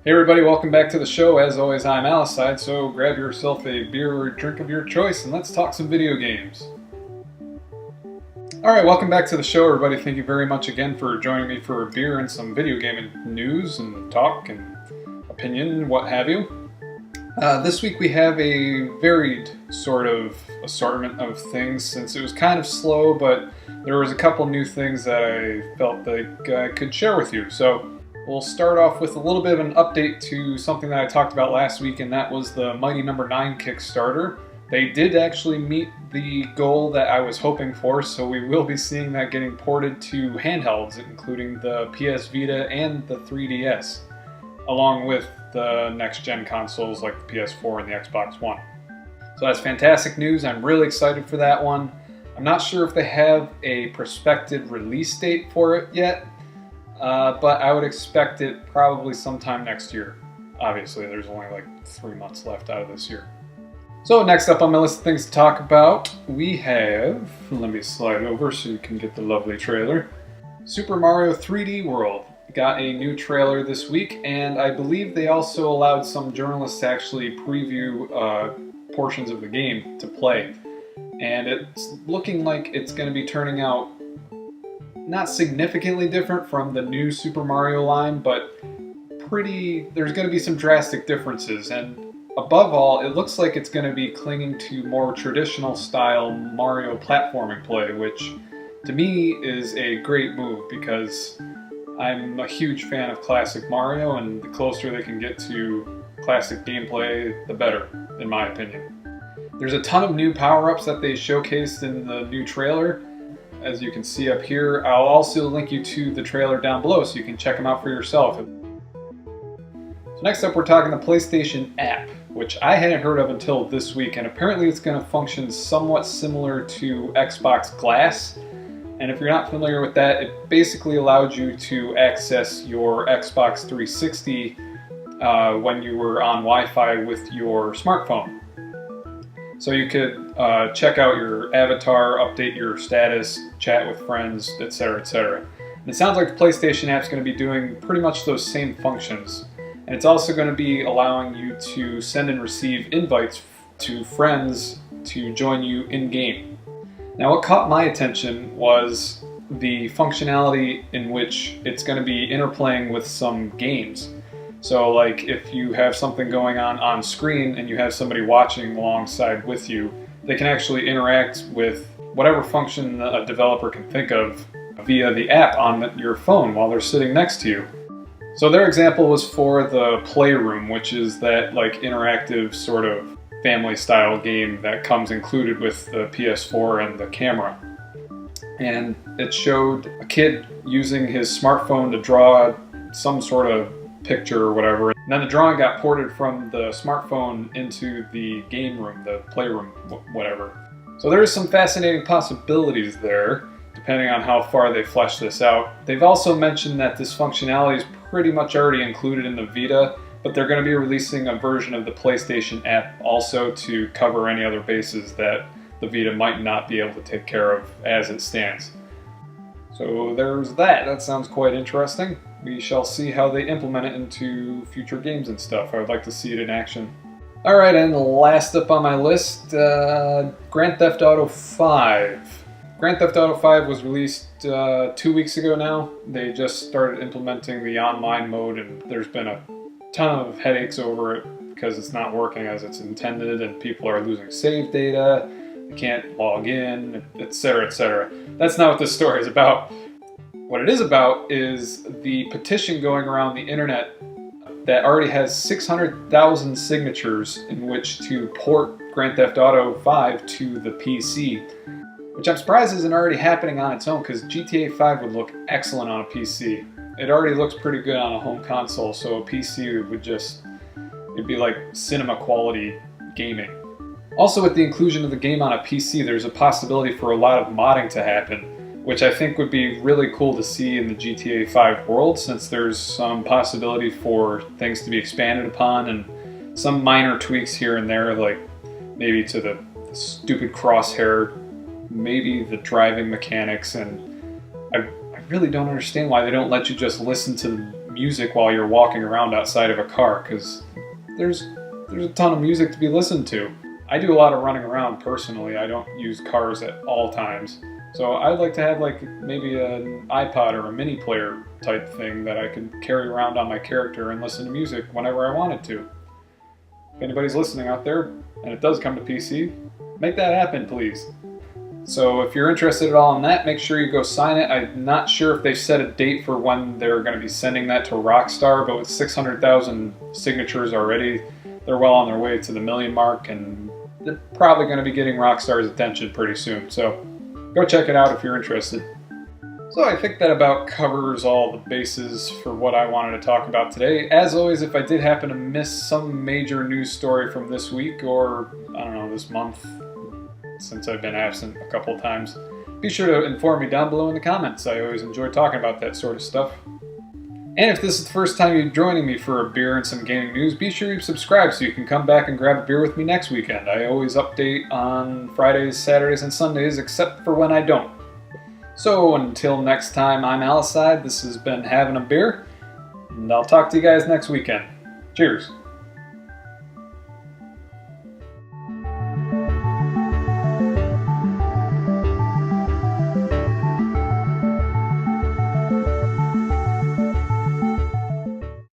Hey everybody, welcome back to the show. As always, I'm Alicide, so grab yourself a beer or drink of your choice and let's talk some video games. Alright, welcome back to the show everybody. Thank you very much again for joining me for a beer and some video game news and talk and opinion, what have you. This week we have a varied sort of assortment of things since it was kind of slow, but there was a couple new things that I felt like I could share with you. So we'll start off with a little bit of an update to something that I talked about last week, and that was the Mighty No. 9 Kickstarter. They did actually meet the goal that I was hoping for, so we will be seeing that getting ported to handhelds, including the PS Vita and the 3DS, along with the next-gen consoles like the PS4 and the Xbox One. So that's fantastic news. I'm really excited for that one. I'm not sure if they have a prospective release date for it yet, but I would expect it probably sometime next year. Obviously, there's only like 3 months left out of this year. So next up on my list of things to talk about, we have, let me slide over so you can get the lovely trailer. Super Mario 3D World got a new trailer this week, and I believe they also allowed some journalists to actually preview portions of the game to play. And it's looking like it's going to be turning out not significantly different from the new Super Mario line, but there's going to be some drastic differences. And above all, it looks like it's going to be clinging to more traditional style Mario platforming play, which to me is a great move because I'm a huge fan of classic Mario, and the closer they can get to classic gameplay, the better, in my opinion. There's a ton of new power-ups that they showcased in the new trailer, as you can see up here. I'll also link you to the trailer down below so you can check them out for yourself. So next up we're talking the PlayStation app, which I hadn't heard of until this week, and apparently it's going to function somewhat similar to Xbox Glass. And if you're not familiar with that, it basically allowed you to access your Xbox 360 when you were on Wi-Fi with your smartphone. So you could check out your avatar, update your status, chat with friends, etc., etc. And it sounds like the PlayStation app is going to be doing pretty much those same functions. And it's also going to be allowing you to send and receive invites to friends to join you in-game. Now what caught my attention was the functionality in which it's going to be interplaying with some games. So like if you have something going on screen and you have somebody watching alongside with you, they can actually interact with whatever function a developer can think of via the app on your phone while they're sitting next to you. So their example was for the Playroom, which is that like interactive sort of family style game that comes included with the PS4 and the camera. And it showed a kid using his smartphone to draw some sort of picture or whatever. And then the drawing got ported from the smartphone into the game room, the Playroom, whatever. So there is some fascinating possibilities there, depending on how far they flesh this out. They've also mentioned that this functionality is pretty much already included in the Vita, but they're going to be releasing a version of the PlayStation app also to cover any other bases that the Vita might not be able to take care of as it stands. So there's that. That sounds quite interesting. We shall see how they implement it into future games and stuff. I would like to see it in action. Alright, and last up on my list, Grand Theft Auto 5. Grand Theft Auto 5 was released 2 weeks ago now. They just started implementing the online mode, and there's been a ton of headaches over it because it's not working as it's intended, and people are losing save data, they can't log in, etc., etc. That's not what this story is about. What it is about is the petition going around the internet that already has 600,000 signatures in which to port Grand Theft Auto 5 to the PC, which I'm surprised isn't already happening on its own, because GTA 5 would look excellent on a PC. It already looks pretty good on a home console, so a PC would it'd be like cinema quality gaming. Also, with the inclusion of the game on a PC, there's a possibility for a lot of modding to happen, which I think would be really cool to see in the GTA 5 world, since there's some possibility for things to be expanded upon and some minor tweaks here and there, like maybe to the stupid crosshair, maybe the driving mechanics, and I really don't understand why they don't let you just listen to the music while you're walking around outside of a car, because there's a ton of music to be listened to. I do a lot of running around personally. I don't use cars at all times. So I'd like to have like maybe an iPod or a mini player type thing that I could carry around on my character and listen to music whenever I wanted to. If anybody's listening out there, and it does come to PC, make that happen, please. So if you're interested at all in that, make sure you go sign it. I'm not sure if they've set a date for when they're going to be sending that to Rockstar, but with 600,000 signatures already, they're well on their way to the 1 million mark, and they're probably going to be getting Rockstar's attention pretty soon. So go check it out if you're interested. So I think that about covers all the bases for what I wanted to talk about today. As always, if I did happen to miss some major news story from this week, or I don't know, this month, since I've been absent a couple of times, be sure to inform me down below in the comments. I always enjoy talking about that sort of stuff. And if this is the first time you're joining me for a beer and some gaming news, be sure you subscribe so you can come back and grab a beer with me next weekend. I always update on Fridays, Saturdays, and Sundays, except for when I don't. So until next time, I'm Alicide. This has been Havin a Beer, and I'll talk to you guys next weekend. Cheers.